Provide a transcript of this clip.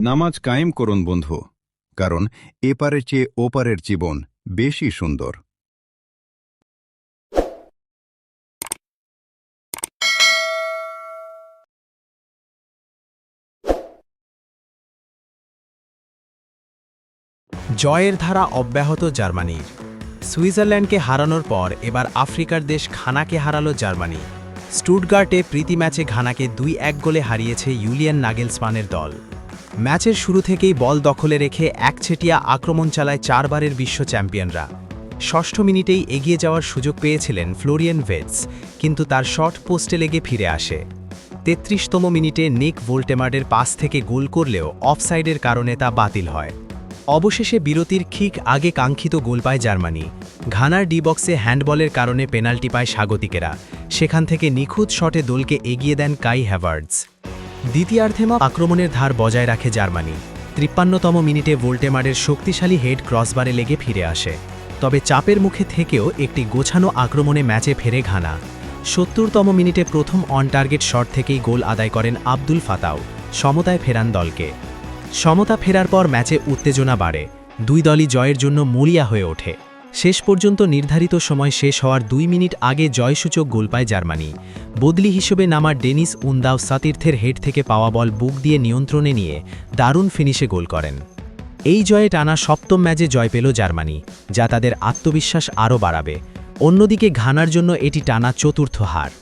নামাজ কায়েম করুন বন্ধু, কারণ এপারের চেয়ে ওপারের জীবন বেশি সুন্দর। জয়ের ধারা অব্যাহত জার্মানির। সুইজারল্যান্ডকে হারানোর পর এবার আফ্রিকার দেশ ঘানাকে হারালো জার্মানি। স্টুটগার্টে প্রীতি ম্যাচে ঘানাকে 2-1 গোলে হারিয়েছে ইউলিয়ান নাগেলসমানের দল। ম্যাচের শুরু থেকেই বল দখলে রেখে একচেটিয়া আক্রমণ চালায় 4 বারের বিশ্ব চ্যাম্পিয়নরা। ষষ্ঠ মিনিটেই এগিয়ে যাওয়ার সুযোগ পেয়েছিলেন ফ্লোরিয়ান ভেটস, কিন্তু তার শট পোস্টে লেগে ফিরে আসে। 33তম মিনিটে নিক ভোল্টেমার্ডের পাস থেকে গোল করলেও অফসাইডের কারণে তা বাতিল হয়। অবশেষে বিরতির ঠিক আগে কাঙ্ক্ষিত গোল পায় জার্মানি। ঘানার ডি বক্সে হ্যান্ডবলের কারণে পেনাল্টি পায় স্বাগতিকেরা। সেখান থেকে নিখুঁত শটে দলকে এগিয়ে দেন কাই হ্যাভার্টজ। দ্বিতীয়ার্ধেমা আক্রমণের ধার বজায় রাখে জার্মানি। 53তম মিনিটে ভোল্টেমারের শক্তিশালী হেড ক্রসবারে লেগে ফিরে আসে। তবে চাপের মুখে থেকেও একটি গোছানো আক্রমণে ম্যাচে ফেরে ঘানা। 70তম মিনিটে প্রথম অন টার্গেট শট থেকেই গোল আদায় করেন আব্দুল ফাতাও, সমতায় ফেরান দলকে। সমতা ফেরার পর ম্যাচে উত্তেজনা বাড়ে। দুই দলই জয়ের জন্য মরিয়া হয়ে ওঠে। শেষ পর্যন্ত নির্ধারিত সময় শেষ হওয়ার 2 মিনিট আগে জয়সূচক গোল পায় জার্মানি। বদলি হিসেবে নামা ডেনিস উন্দাও সাতীর্থের হেড থেকে পাওয়া বল বুক দিয়ে নিয়ন্ত্রণে নিয়ে দারুণ ফিনিশে গোল করেন। এই জয়ে টানা 7ম ম্যাচে জয় পেল জার্মানি, যা তাদের আত্মবিশ্বাস আরও বাড়াবে। অন্যদিকে ঘানার জন্য এটি টানা 4র্থ হার।